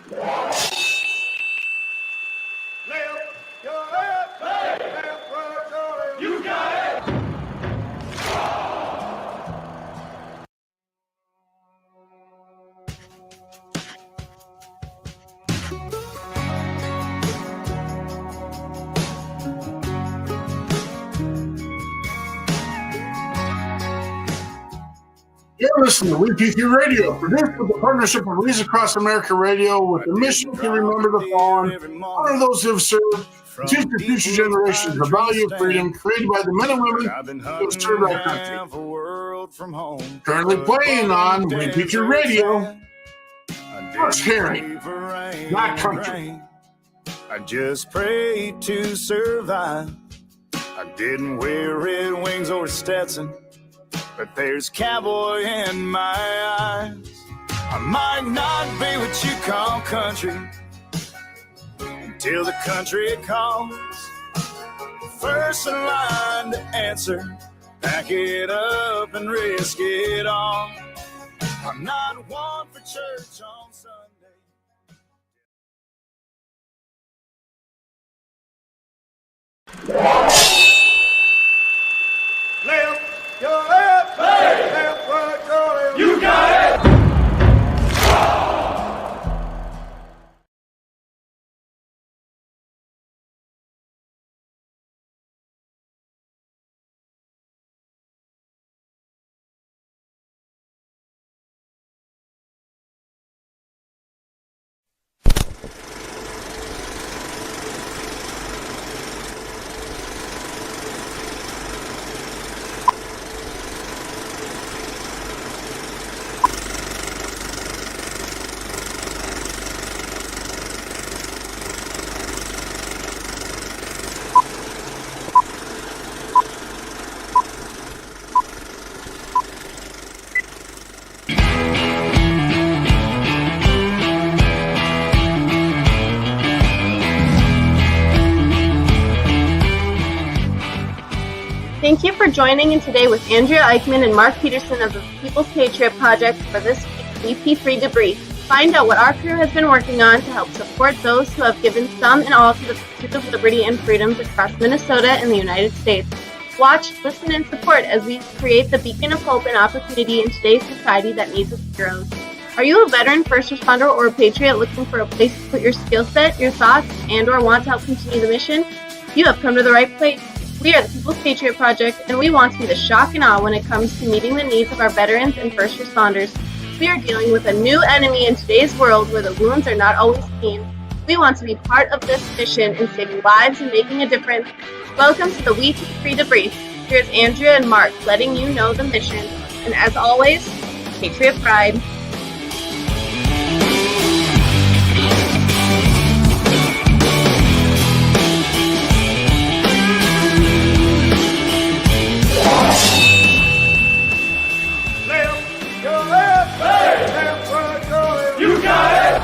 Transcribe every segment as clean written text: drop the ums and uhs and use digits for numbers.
You got it! You're listening to WeP3 Radio, produced with the partnership of Reads Across America Radio with the mission to remember the fallen, honor those who have served, and teach the future generations the value of freedom created by the men and women who have served our country. Currently playing on WeP3 Radio, what's caring, not country. I just prayed to survive. I didn't wear red wings or Stetson, but there's cowboy in my eyes. I might not be what you call country until the country calls. First in line to answer, pack it up and risk it all. I'm not one for church on Sunday. Left, your left, hey. Left, right, your left. You got it! Thank you for joining in today with Andrea Eichmann and Mark Peterson of the People's Patriot Project for this week's WeP3 Debrief. Find out what our crew has been working on to help support those who have given some and all to the pursuit of liberty and freedoms across Minnesota and the United States. Watch, listen, and support as we create the beacon of hope and opportunity in today's society that needs its heroes. Are you a veteran, first responder, or a patriot looking for a place to put your skill set, your thoughts, and or want to help continue the mission? You have come to the right place. We are the People's Patriot Project, and we want to be the shock and awe when it comes to meeting the needs of our veterans and first responders. We are dealing with a new enemy in today's world where the wounds are not always seen. We want to be part of this mission in saving lives and making a difference. Welcome to the WeP3 Debrief. Here's Andrea and Mark letting you know the mission. And as always, Patriot Pride. You got it!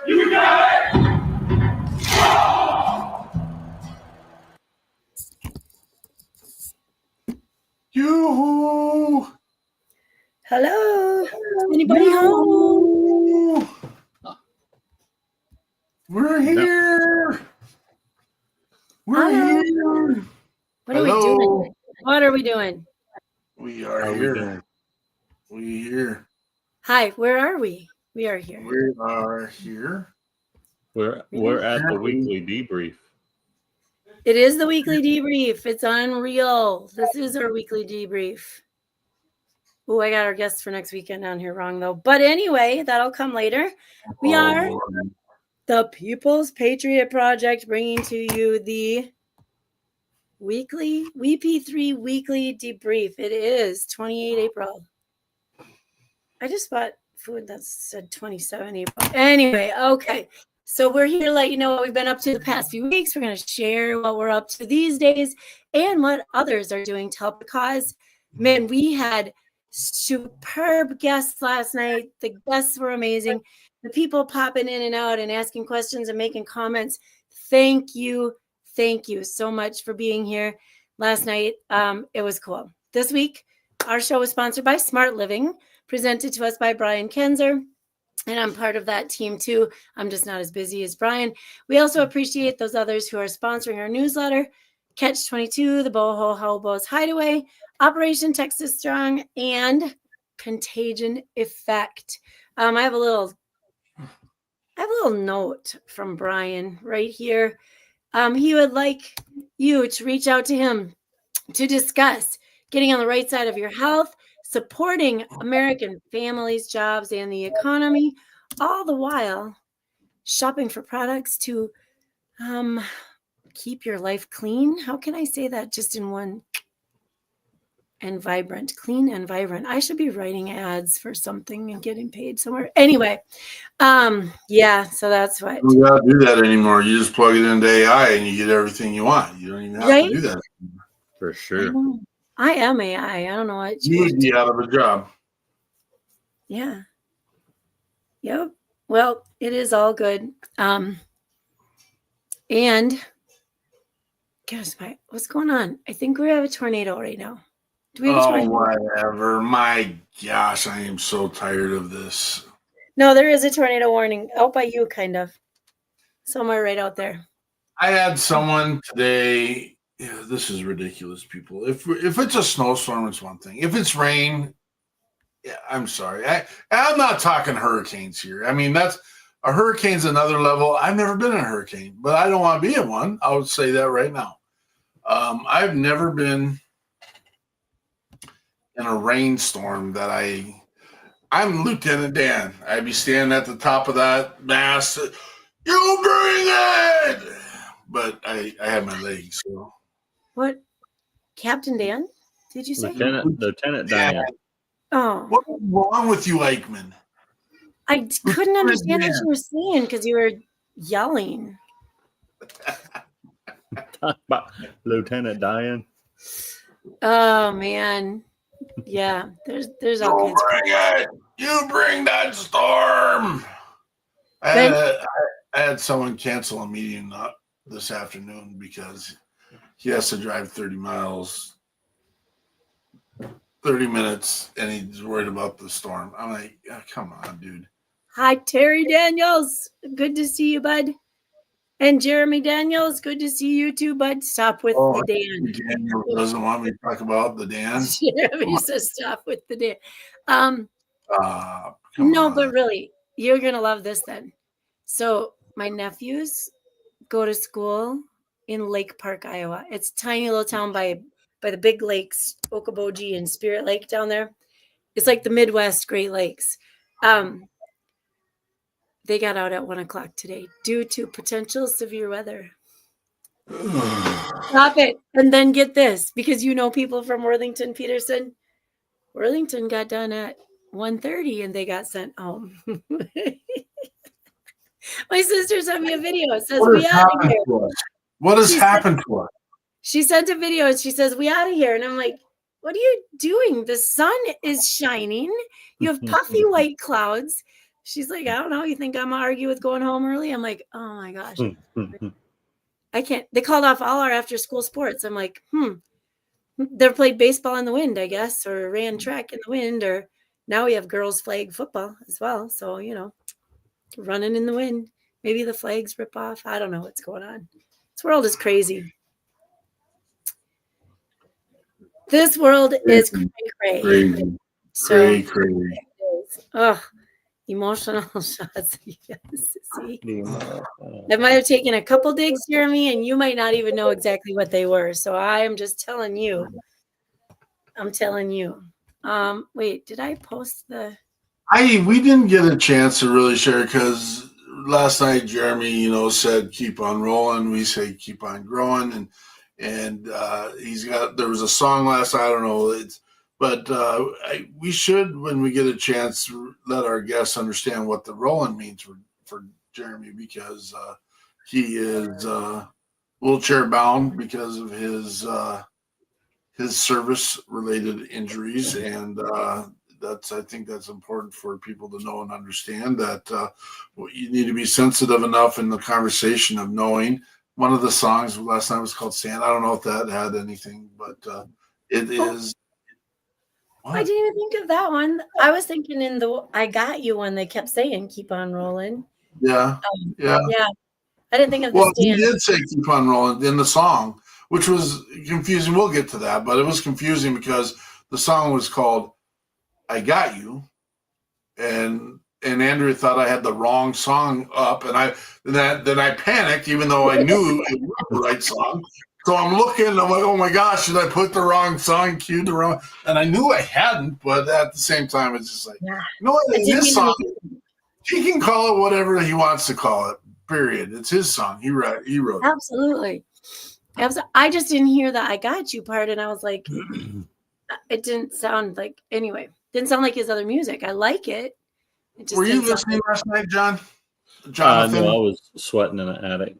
You got it! Yoo-hoo! Hello? Anybody home? We're here! We're here! What are we doing? What are we doing? We are here. We here. Hi, where are we? We are here. We are here. We're at the weekly debrief. It is the weekly debrief. It's unreal. This is our weekly debrief. Oh, I got our guests for next weekend down here wrong, though. But anyway, that'll come later. We are the People's Patriot Project, bringing to you the weekly WeP3 weekly debrief. It is 28 April. I just bought food that said 27 April. Anyway, okay. So we're here to let you know what we've been up to the past few weeks. We're going to share what we're up to these days and what others are doing to help the cause. Man, we had superb guests last night. The guests were amazing. The people popping in and out and asking questions and making comments. Thank you. Thank you so much for being here last night. It was cool. This week, our show was sponsored by Smart Living, presented to us by Brian Kenzer. And I'm part of that team too. I'm just not as busy as Brian. We also appreciate those others who are sponsoring our newsletter, Catch 22, the Boho Hobos Hideaway, Operation Texas Strong, and Contagion Effect. I have a little note from Brian right here. He would like you to reach out to him to discuss getting on the right side of your health, supporting American families, jobs, and the economy, all the while shopping for products to keep your life clean. How can I say that just in one? And vibrant, clean and vibrant. I should be writing ads for something and getting paid somewhere. Anyway, yeah, so that's what. You don't do that anymore. You just plug it into AI and you get everything you want. You don't even have to do that anymore. For sure. I am AI. I don't know what you would be out of a job. Yeah. Yep. Well, it is all good. And gosh, what's going on? I think we have a tornado right now. Do we have a tornado? Whatever. My gosh, I am so tired of this. No, there is a tornado warning out by you, kind of. Somewhere right out there. I had someone today. Yeah, this is ridiculous, people. If it's a snowstorm, it's one thing. If it's rain, yeah, I'm sorry. I'm not talking hurricanes here. I mean, a hurricane's another level. I've never been in a hurricane, but I don't want to be in one. I would say that right now. I've never been in a rainstorm that I'm Lieutenant Dan. I'd be standing at the top of that mast. You bring it! But I have my legs, so. What? Captain Dan? Did you say? Lieutenant Dan. Oh. What's wrong with you, Eichmann? I couldn't understand what you were saying because you were yelling. Talk about Lieutenant Diane. Oh man. Yeah, there's all kinds of it. You bring that storm. I had someone cancel a meeting this afternoon because he has to drive 30 miles, 30 minutes, and he's worried about the storm. I'm like, oh, come on, dude. Hi, Terry Daniels. Good to see you, bud. And Jeremy Daniels, good to see you too, bud. Stop with the Dan. Daniel doesn't want me to talk about the Dan. Jeremy says stop with the Dan. No, but really, you're going to love this then. So my nephews go to school in Lake Park, Iowa. It's a tiny little town by the big lakes, Okoboji and Spirit Lake down there. It's like the Midwest Great Lakes. They got out at 1:00 today due to potential severe weather. Stop it. And then get this, because you know people from Worthington, Peterson. Worthington got done at 1:30 and they got sent home. My sister sent me a video. It says, we out of here. What has happened to us? She sent a video and she says, we out of here. And I'm like, what are you doing? The sun is shining. You have puffy white clouds. She's like, I don't know. You think I'm going to argue with going home early? I'm like, oh my gosh. I can't. They called off all our after school sports. I'm like, They played baseball in the wind, I guess, or ran track in the wind, or now we have girls flag football as well. So, running in the wind. Maybe the flags rip off. I don't know what's going on. This world is crazy. This world is crazy. So, crazy. Oh, emotional shots. Yes. See? I might have taken a couple digs, Jeremy, and you might not even know exactly what they were. So I am just telling you. I'm telling you. Wait, did I post the? We didn't get a chance to really share because last night Jeremy, said keep on rolling. We say keep on growing, and there was a song last night. I don't know. But we should, when we get a chance, let our guests understand what the rolling means for Jeremy, because he is wheelchair bound because of his service-related injuries, and I think that's important for people to know and understand that you need to be sensitive enough in the conversation of knowing. One of the songs last night was called "Sand." I don't know if that had anything, but it is. What? I didn't even think of that one. I was thinking in the "I Got You" one. They kept saying "Keep on rolling." Yeah, yeah. I didn't think of Well, the he stand. did say "Keep on rolling" in the song, which was confusing. We'll get to that, but it was confusing because the song was called "I Got You," and Andrea thought I had the wrong song up, and then I panicked, even though I knew it was the right song. So I'm looking, I'm like, oh my gosh, did I put the wrong song, cued the wrong? And I knew I hadn't, but at the same time, it's just like, no, it's his song. He can call it whatever he wants to call it. Period. It's his song. He wrote it. Absolutely. I just didn't hear the "I got you" part, and I was like, it didn't sound like, anyway, didn't sound like his other music. I like it. Were you listening last night, John? Jonathan? No, I was sweating in the attic.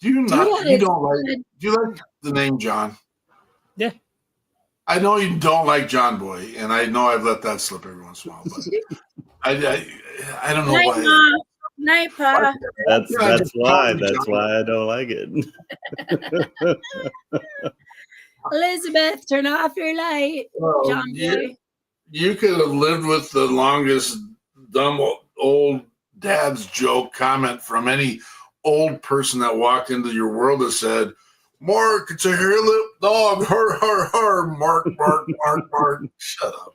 Do you like the name John? Yeah. I know you don't like John Boy, and I know I've let that slip every once in a while, but I don't know why. Night, Pa. That's why. That's why I don't like it. Elizabeth, turn off your light. John Boy. You could have lived with the longest dumb old dad's joke comment from any old person that walked into your world that said, "Mark, it's a hair-lip dog. Har, har, har. Mark, Mark, Mark, Mark." Shut up.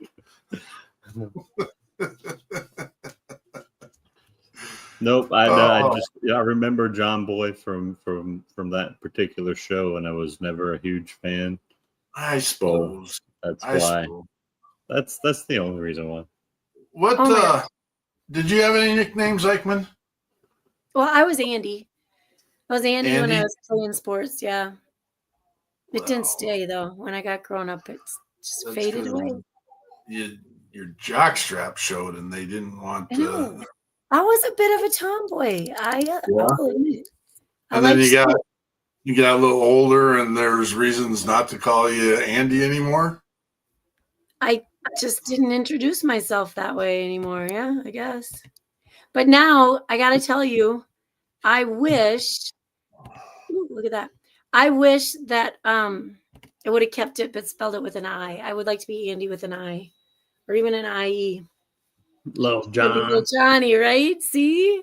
Nope. I remember John Boy from that particular show, and I was never a huge fan. I suppose. That's why. That's the only reason why. What did you have any nicknames, Eichmann? Well, I was Andy. I was Andy when I was playing sports, yeah. It didn't stay though. When I got grown up, it just faded away. Your jockstrap showed, and they didn't want to. I was a bit of a tomboy. I'll admit. And then you got a little older, and there's reasons not to call you Andy anymore. I just didn't introduce myself that way anymore. Yeah, I guess. But now I got to tell you, I wish. Look at that. I wish that it would have kept it, but spelled it with an I. I would like to be Andy with an I, or even an IE. Little John. Little Johnny, right? See?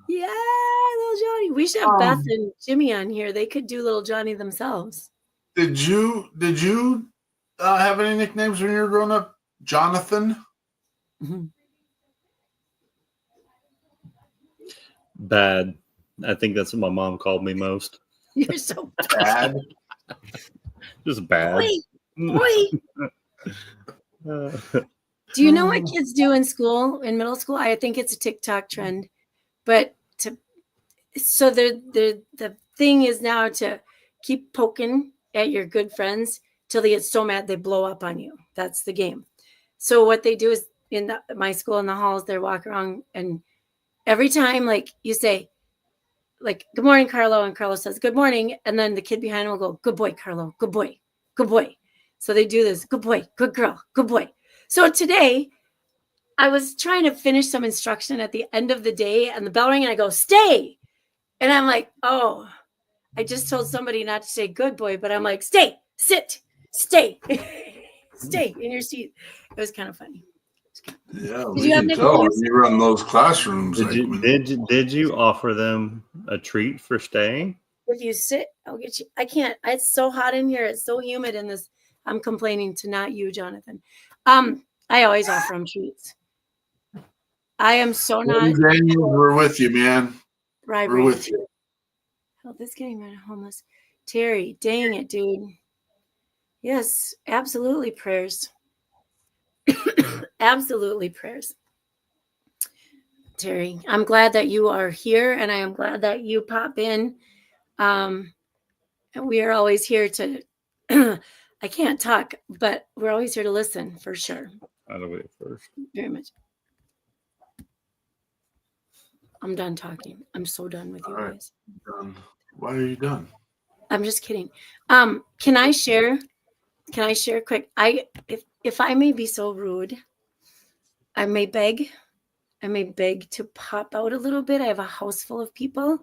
Yeah, Little Johnny. We should have Beth and Jimmy on here. They could do Little Johnny themselves. Did you have any nicknames when you were growing up? Jonathan? Mm-hmm. Bad. I think that's what my mom called me most. You're so bad. Just bad. Boy. Do you know what kids do in school, in middle school? I think it's a TikTok trend. But so the thing is now to keep poking at your good friends till they get so mad they blow up on you. That's the game. So what they do is in my school in the halls, they walk around, and every time like you say, like, "Good morning, Carlo," and Carlo says, "Good morning," and then the kid behind him will go, "Good boy, Carlo. Good boy. Good boy." So they do this, "Good boy, good girl, good boy." So today I was trying to finish some instruction at the end of the day, and the bell rang, and I go, "Stay." And I'm like, oh, I just told somebody not to say "good boy," but I'm like, "Stay, sit, stay, stay in your seat." It was kind of funny. Yeah, we can tell when you run those classrooms. Did you offer them a treat for staying? If you sit, I'll get you. I can't. It's so hot in here. It's so humid in this. I'm complaining to not you, Jonathan. I always offer them treats. I am so not. We're with you, man. Right, we're with you. Oh, this getting rid of homeless. Terry, dang it, dude. Yes, absolutely prayers. Absolutely prayers. Terry, I'm glad that you are here, and I am glad that you pop in. And we are always here to, I can't talk, but we're always here to listen for sure. I'll wait first. Very much. I'm done talking. I'm so done with you All right. guys. Done. Why are you done? I'm just kidding. Can I share quick? If I may be so rude, I may beg to pop out a little bit. I have a house full of people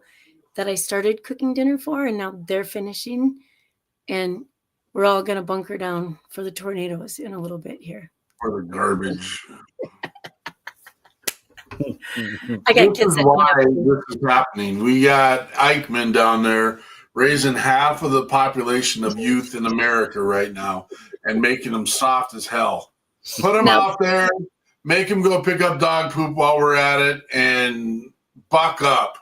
that I started cooking dinner for, and now they're finishing, and we're all going to bunker down for the tornadoes in a little bit here. For the garbage. I got This kids. is why this is happening. We got Eichmann down there raising half of the population of youth in America right now and making them soft as hell. Put them out there, make them go pick up dog poop while we're at it, and buck up.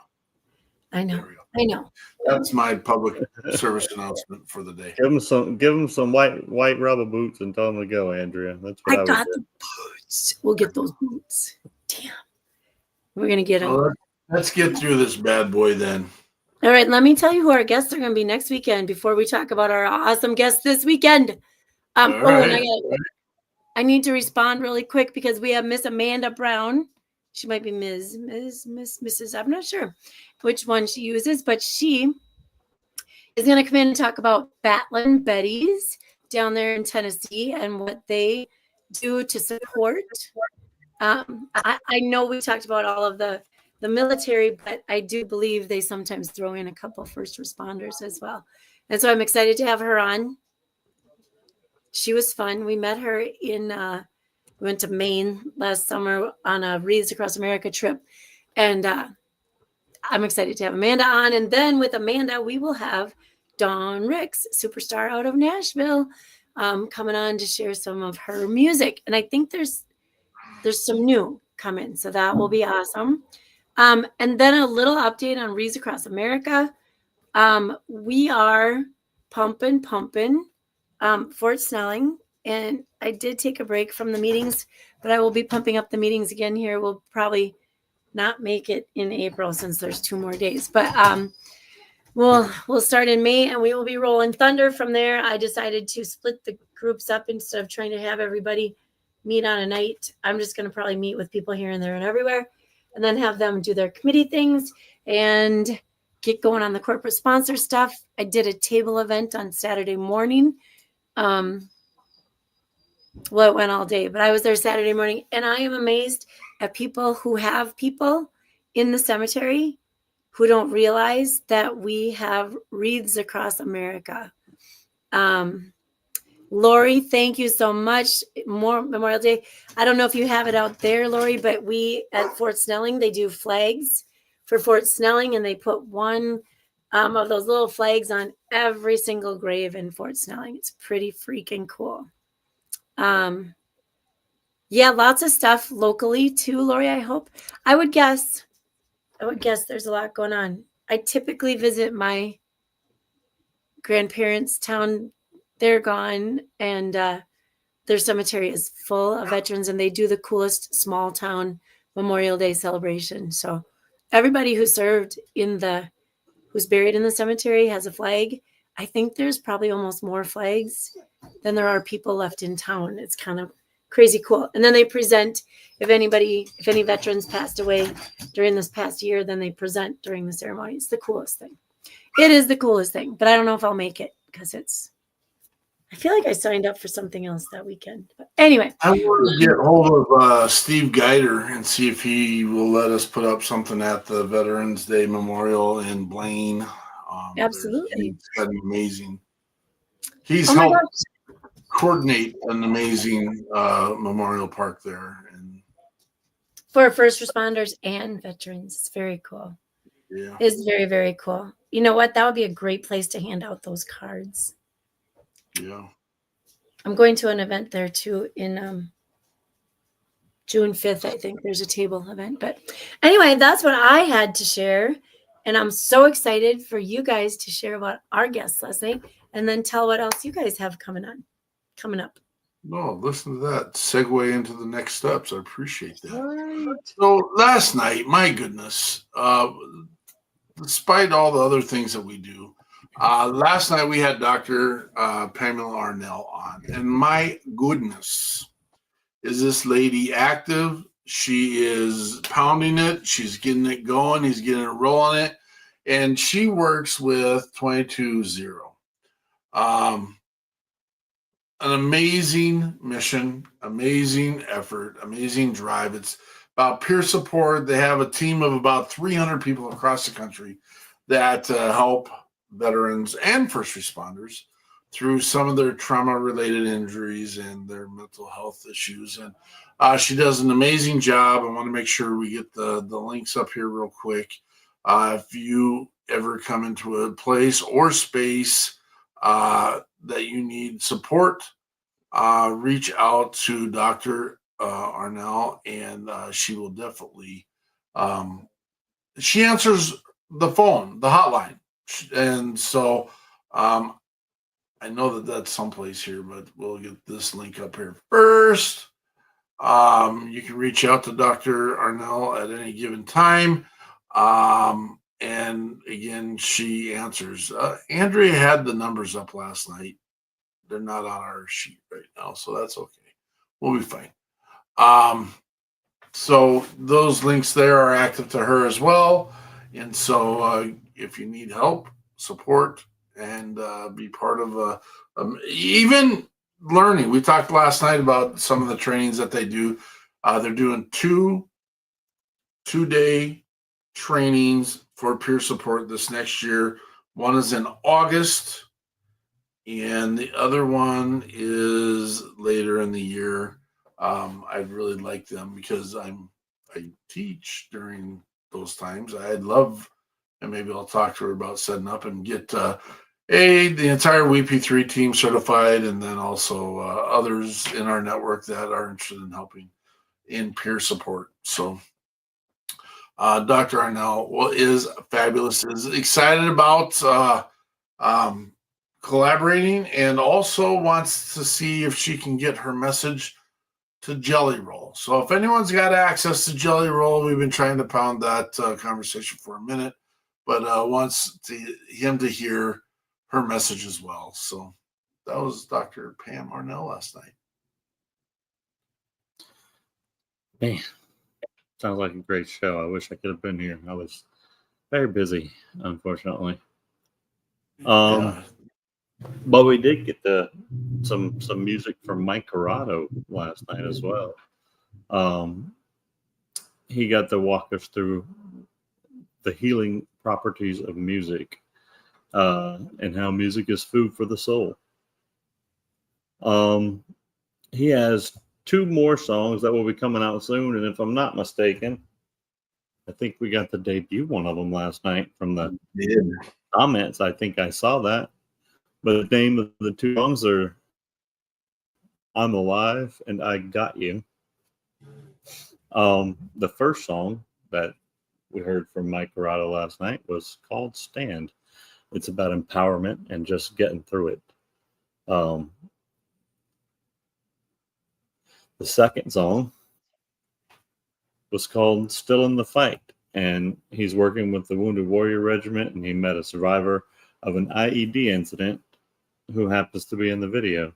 I know. I know. That's my public service announcement for the day. Give them some white rubber boots and tell them to go, Andrea. That's what I got the boots. We'll get those boots. Damn. We're going to get them. Well, let's get through this bad boy then. All right. Let me tell you who our guests are going to be next weekend before we talk about our awesome guests this weekend. Right. I need to respond really quick because we have Miss Amanda Brown. She might be Mrs. I'm not sure which one she uses, but she is going to come in and talk about Batlin Betties down there in Tennessee and what they do to support. I know we talked about all of the military, but I do believe they sometimes throw in a couple first responders as well. And so I'm excited to have her on. She was fun. We met her we went to Maine last summer on a Reads Across America trip. And I'm excited to have Amanda on. And then with Amanda, we will have Dawn Ricks, superstar out of Nashville, coming on to share some of her music. And I think there's some new coming. So that will be awesome. And then a little update on Reads Across America. We are pumping Fort Snelling. And I did take a break from the meetings, but I will be pumping up the meetings again here. We'll probably not make it in April since there's 2 more days, but we'll start in May and we will be rolling thunder from there. I decided to split the groups up instead of trying to have everybody meet on a night. I'm just going to probably meet with people here and there and everywhere and then have them do their committee things and get going on the corporate sponsor stuff. I did a table event on Saturday morning. Well, it went all day, but I was there Saturday morning and I am amazed at people who have people in the cemetery who don't realize that we have Reads Across America. Lori, thank you so much. More Memorial Day. I don't know if you have it out there, Lori, but we at Fort Snelling, they do flags for Fort Snelling and they put one of those little flags on every single grave in Fort Snelling. It's pretty freaking cool. Yeah, lots of stuff locally too, Lori, I hope. I would guess there's a lot going on. I typically visit my grandparents' town. They're gone, and their cemetery is full of veterans, and they do the coolest small town Memorial Day celebration. So everybody who served who's buried in the cemetery has a flag. I think there's probably almost more flags than there are people left in town. It's kind of crazy cool. And then they present, if any veterans passed away during this past year, then they present during the ceremony. It's the coolest thing. It is the coolest thing, but I don't know if I'll make it because I feel like I signed up for something else that weekend. But anyway. I want to get hold of Steve Geider and see if he will let us put up something at the Veterans Day Memorial in Blaine. Absolutely. He's got an amazing. He's helped coordinate an amazing memorial park there. And for first responders and veterans. It's very cool. Yeah. It's very, very cool. You know what? That would be a great place to hand out those cards. Yeah. I'm going to an event there too in June 5th. I think there's a table event. But anyway, that's what I had to share. And I'm so excited for you guys to share about our guests last night and then tell what else you guys have coming up. No, listen to that. Segue into the next steps. I appreciate that. Right. So last night, my goodness, despite all the other things that we do, last night we had Dr. Pamela Arnell on. And my goodness, is this lady active She is pounding it. She's getting it going. He's getting it rolling it. And she works with 22-0. An amazing mission, amazing effort, amazing drive. It's about peer support. They have a team of about 300 people across the country that help veterans and first responders through some of their trauma-related injuries and their mental health issues. And she does an amazing job. I want to make sure we get the links up here real quick. If you ever come into a place or space that you need support, reach out to Dr. Arnell, and she will definitely, she answers the phone, the hotline. And so I know that that's someplace here, but we'll get this link up here first. You can reach out to Dr. Arnell at any given time. And again, she answers. Andrea had the numbers up last night. They're not on our sheet right now, so that's okay. We'll be fine. So those links there are active to her as well. And so if you need help, support, and be part of even learning. We talked last night about some of the trainings that they do. They're doing two-day trainings for peer support this next year. One is in August, and the other one is later in the year. I'd really like them because I teach during those times. I'd love, and maybe I'll talk to her about setting up and get the entire WeP3 team certified, and then also others in our network that are interested in helping in peer support. So Dr. Arnell is fabulous, is excited about collaborating, and also wants to see if she can get her message to Jelly Roll. So if anyone's got access to Jelly Roll, we've been trying to pound that conversation for a minute, but wants him to hear her message as well. So that was Dr. Pam Arnell last night. Man, sounds like a great show. I wish I could have been here. I was very busy, unfortunately. Yeah. But we did get some music from Mike Corrado last night as well. He got to walk us through the healing properties of music, and how music is food for the soul. He has 2 more songs that will be coming out soon, and if I'm not mistaken, I think we got to debut one of them last night from the comments. I think I saw that. But the name of the 2 songs are I'm Alive and I Got You. The first song that we heard from Mike Corrado last night was called Stand. It's about empowerment and just getting through it. The second song was called Still in the Fight, and he's working with the Wounded Warrior Regiment, and he met a survivor of an IED incident who happens to be in the video.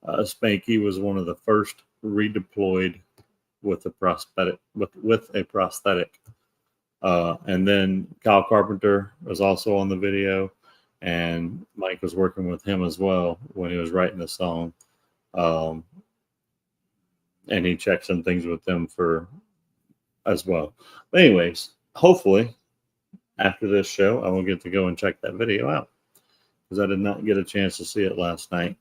Spanky was one of the first redeployed with a prosthetic. And then Kyle Carpenter was also on the video, and Mike was working with him as well when he was writing the song. And he checked some things with them as well. But anyways, hopefully after this show, I will get to go and check that video out, because I did not get a chance to see it last night.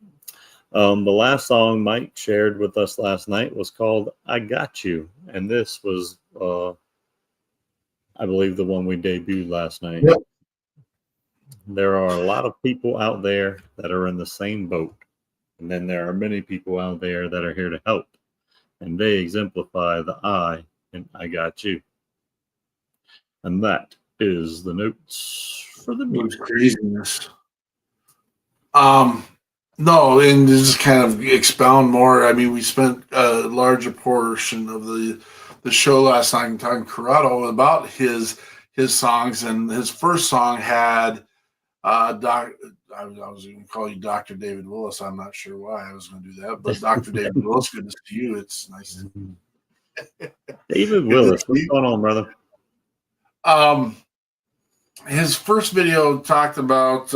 The last song Mike shared with us last night was called I Got You. And this was, I believe, the one we debuted last night. Yep. There are a lot of people out there that are in the same boat. And then there are many people out there that are here to help. And they exemplify the I in I Got You. And that is the notes for the music. Craziness. No, and to just kind of expound more, I mean, we spent a larger portion of the show last night talking to Corrado about his songs, and his first song had I was going to call you Dr. David Willis. I'm not sure why I was going to do that, but Dr. David Willis, good to see you. It's nice. David Willis, what's going on, brother? His first video talked about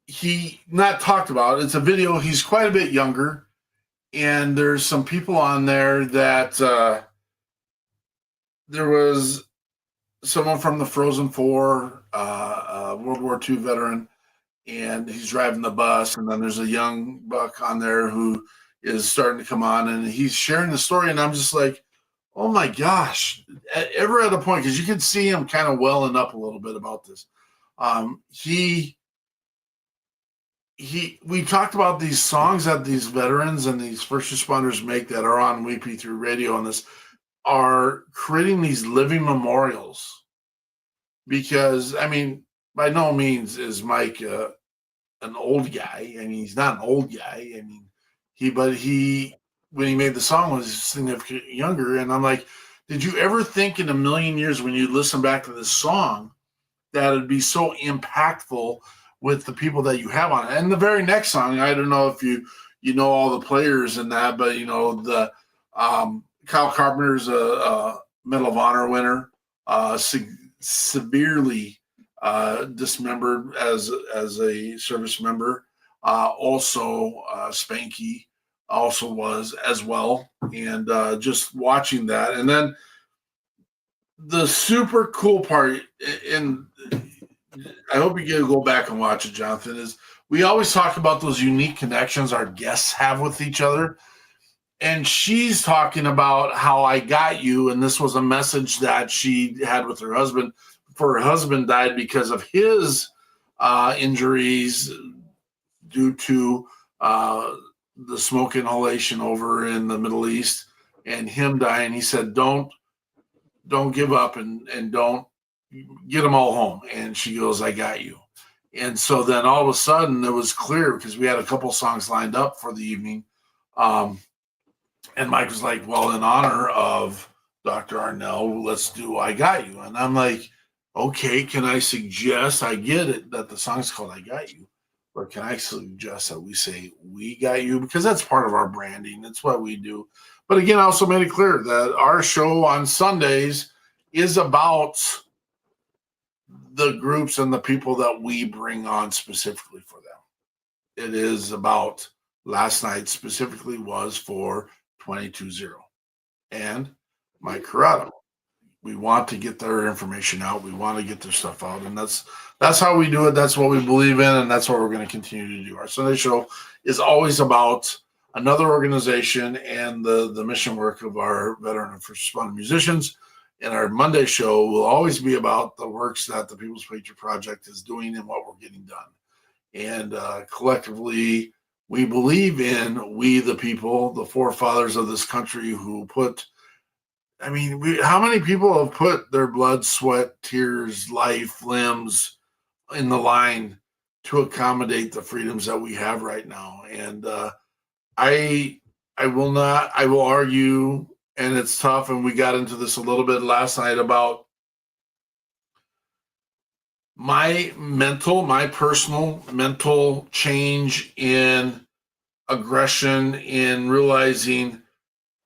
it's a video. He's quite a bit younger, and there's some people on there that there was someone from the Frozen Four, World War II veteran, and he's driving the bus, and then there's a young buck on there who is starting to come on, and he's sharing the story, and I'm just like, oh my gosh, ever at a point, because you can see him kind of welling up a little bit about this. We talked about these songs that these veterans and these first responders make that are on WeP3 Radio, and this are creating these living memorials. Because, I mean, by no means is Mike an old guy. I mean, he's not an old guy. I mean, when he made the song, was significantly younger. And I'm like, did you ever think in a million years when you listen back to this song that it'd be so impactful with the people that you have on it? And the very next song, I don't know if you know all the players in that, but the Kyle Carpenter's a Medal of Honor winner, severely dismembered as a service member. Also, Spanky also was as well, and just watching that. And then the super cool part, and I hope you get to go back and watch it, Jonathan, is we always talk about those unique connections our guests have with each other. And she's talking about how I got you, and this was a message that she had with her husband before her husband died because of his injuries due to the smoke inhalation over in the Middle East and him dying. He said, don't give up and don't get them all home. And she goes, I got you. And so then all of a sudden it was clear because we had a couple songs lined up for the evening. And Mike was like, well, in honor of Dr. Arnell, let's do I Got You. And I'm like, okay, can I suggest, I get it that the song's called I Got You, but can I suggest that we say We Got You? Because that's part of our branding. That's what we do. But again, I also made it clear that our show on Sundays is about the groups and the people that we bring on specifically for them. It is about, last night specifically was for 22-0 and Mike Corrado. We want to get their information out. We want to get their stuff out. And that's how we do it. That's what we believe in. And that's what we're going to continue to do. Our Sunday show is always about another organization and the mission work of our veteran and first responder musicians. And our Monday show will always be about the works that the People's Patriot Project is doing and what we're getting done. And collectively, we believe in we, the people, the forefathers of this country who put, how many people have put their blood, sweat, tears, life, limbs in the line to accommodate the freedoms that we have right now? And I will argue, and it's tough, and we got into this a little bit last night about my personal mental change in aggression, in realizing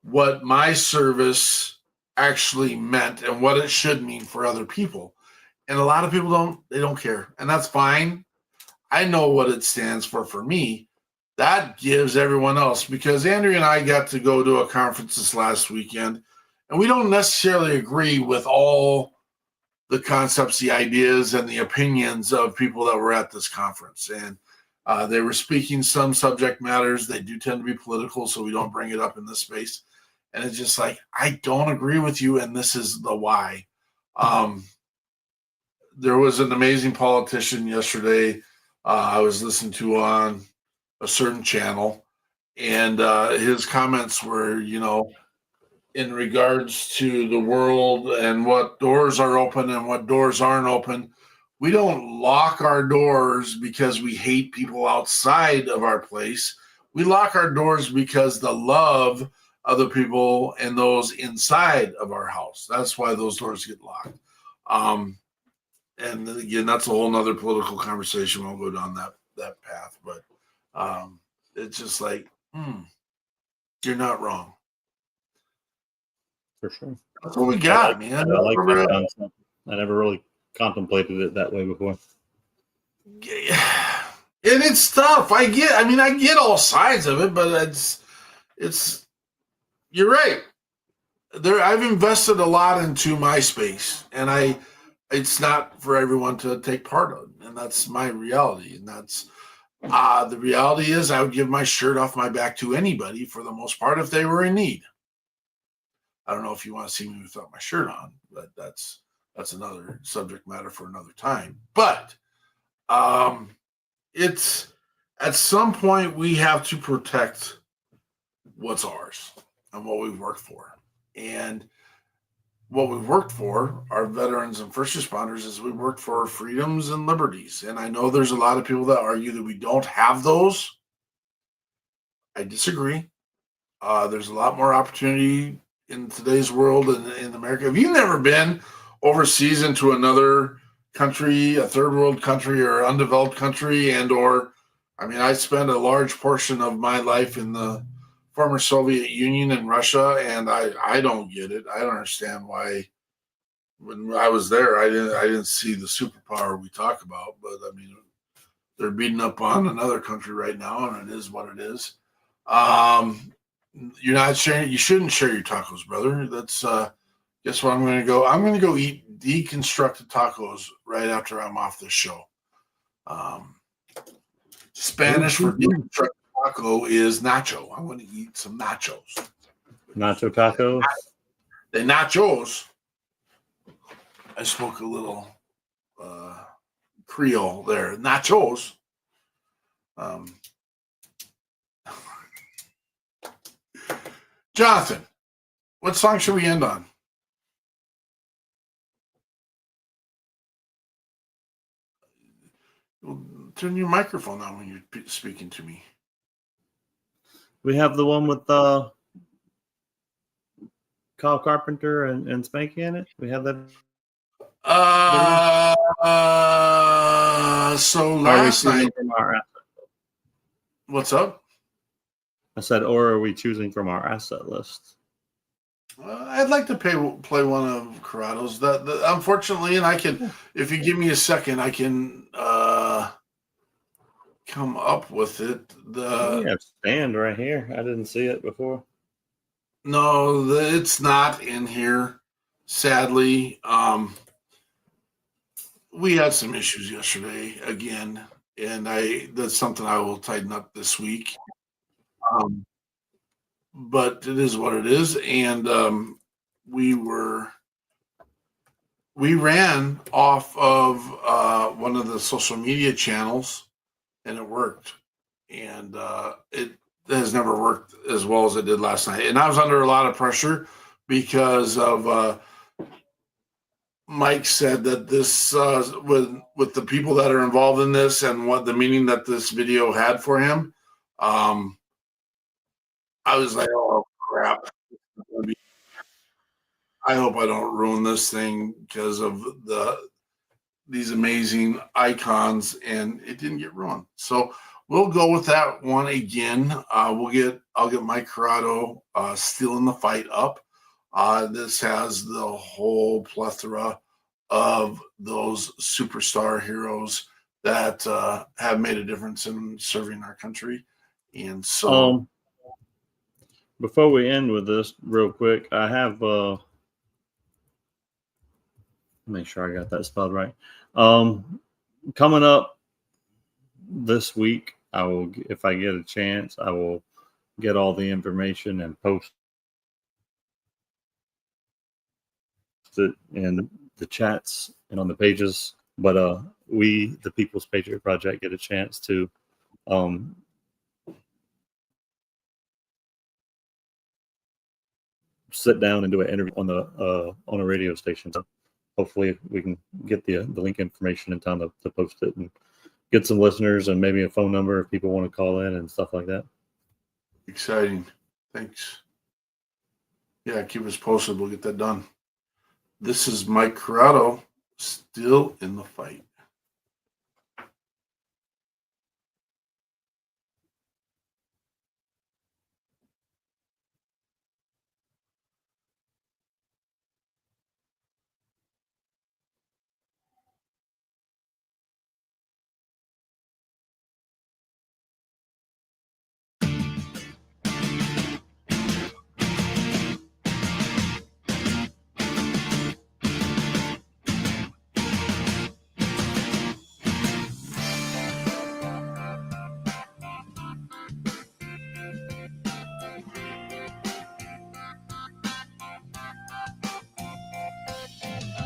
what my service actually meant and what it should mean for other people. And a lot of people don't care. And that's fine. I know what it stands for me. That gives everyone else, because Andrea and I got to go to a conference this last weekend, and we don't necessarily agree with all the concepts, the ideas, and the opinions of people that were at this conference. And they were speaking some subject matters. They do tend to be political, so we don't bring it up in this space. And it's just like, I don't agree with you, and this is the why. There was an amazing politician yesterday I was listening to on a certain channel, and his comments were, in regards to the world and what doors are open and what doors aren't open. We don't lock our doors because we hate people outside of our place. We lock our doors because the love of the people and those inside of our house. That's why those doors get locked. And again, that's a whole nother political conversation. We'll go down that path. But it's just like, you're not wrong. for sure. That's what we got, man. I like that concept. I never really contemplated it that way before. Yeah. And it's tough. I get all sides of it, but it's you're right. I've invested a lot into MySpace, and it's not for everyone to take part of, and that's my reality. And that's the reality is I would give my shirt off my back to anybody for the most part if they were in need. I don't know if you want to see me without my shirt on, but that's another subject matter for another time. But it's at some point we have to protect what's ours and what we've worked for. And what we've worked for, our veterans and first responders, is we worked for freedoms and liberties. And I know there's a lot of people that argue that we don't have those. I disagree. There's a lot more opportunity in today's world in America. If you've never been overseas into another country, a third world country or undeveloped country, I spent a large portion of my life in the former Soviet Union and Russia, and I don't get it. I don't understand why when I was there, I didn't see the superpower we talk about, but I mean, they're beating up on another country right now, and it is what it is. You're not sharing. You shouldn't share your tacos, brother. That's guess what I'm going to go. I'm going to go eat deconstructed tacos right after I'm off this show. Spanish for deconstructed taco is nacho. I'm going to eat some nachos. Nacho tacos. The nachos. I spoke a little Creole there. Nachos. Jonathan, what song should we end on? Turn your microphone on when you're speaking to me. We have the one with Kyle Carpenter and Spanky in it. We have that. So last night. What's up? I said, or are we choosing from our asset list? I'd like to play one of Corrado's. Unfortunately, and I can, if you give me a second, I can come up with it. We have Stand right here. I didn't see it before. No, it's not in here. Sadly, we had some issues yesterday again, and that's something I will tighten up this week. But it is what it is, and we ran off of one of the social media channels, and it worked. And it has never worked as well as it did last night. And I was under a lot of pressure because of Mike said that this with the people that are involved in this and what the meaning that this video had for him. I was like, oh, crap. I hope I don't ruin this thing because of these amazing icons, and it didn't get ruined. So we'll go with that one again. I'll get Mike Corrado Still in the Fight up. This has the whole plethora of those superstar heroes that have made a difference in serving our country. And so before we end with this real quick, I have make sure I got that spelled right. Coming up this week, I will, if I get a chance, I will get all the information and post it in the chats and on the pages. But we, the People's Patriot Project, get a chance to sit down and do an interview on a radio station. So hopefully we can get the link information in time to post it and get some listeners and maybe a phone number if people want to call in and stuff like that. Exciting. Thanks. Yeah, keep us posted. We'll get that done. This is Mike Corrado, Still in the Fight.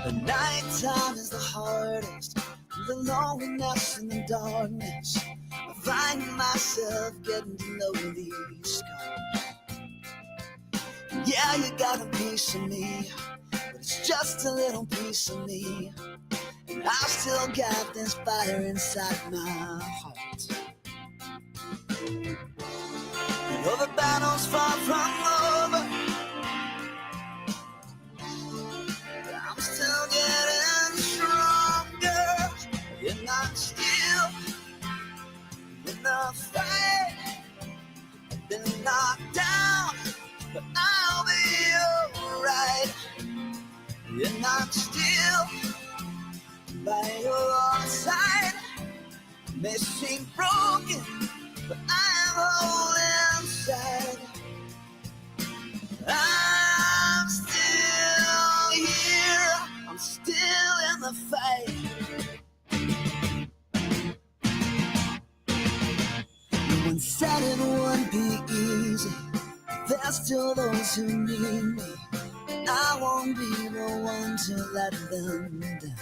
The nighttime is the hardest, the loneliness and the darkness. I find myself getting to know these scars. Yeah, you got a piece of me, but it's just a little piece of me. And I've still got this fire inside my heart. And though the battle's far from over, I'm still getting stronger. And I'm still in the fight. I've been knocked down, but I'll be alright. And I'm still by your side. May seem broken, but I'm whole inside. I'm still here, I'm still in the fight. When said it wouldn't be easy, there's still those who need me. I won't be the one to let them down.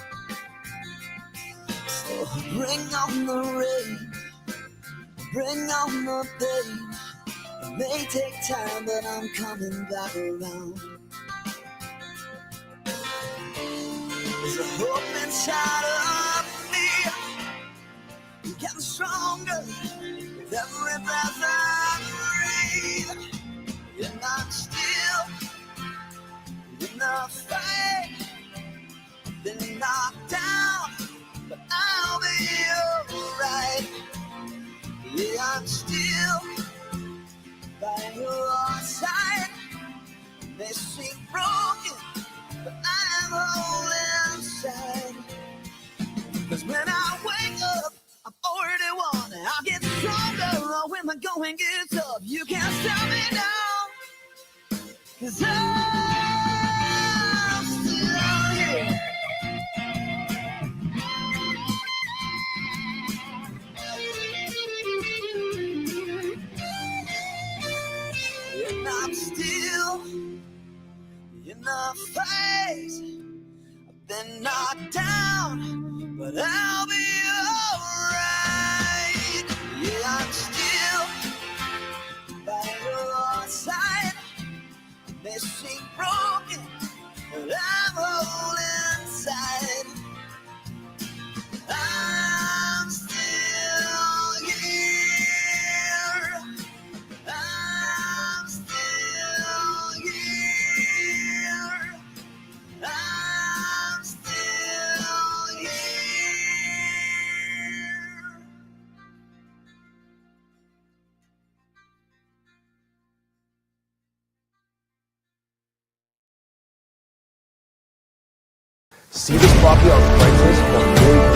So bring on the rain, bring on the pain. It may take time, but I'm coming back around. There's a hope inside of me, getting stronger with every breath I breathe. And I'm still in the fight. Been knocked down, but I'll be alright. Yeah, I'm still by your side. May seem broken, but I'm whole inside. 'Cause when I wake up, I'm already won. I'll get stronger when the going gets tough. You can't stop me now, 'cause I'm still here. And I'm still in the fight. I've been knocked down, but I'll be alright. Yeah, I'm still by your side. May seem broken, but I'm whole inside. I'm still here. I'm still here. I'm still here. See this property on Craigslist for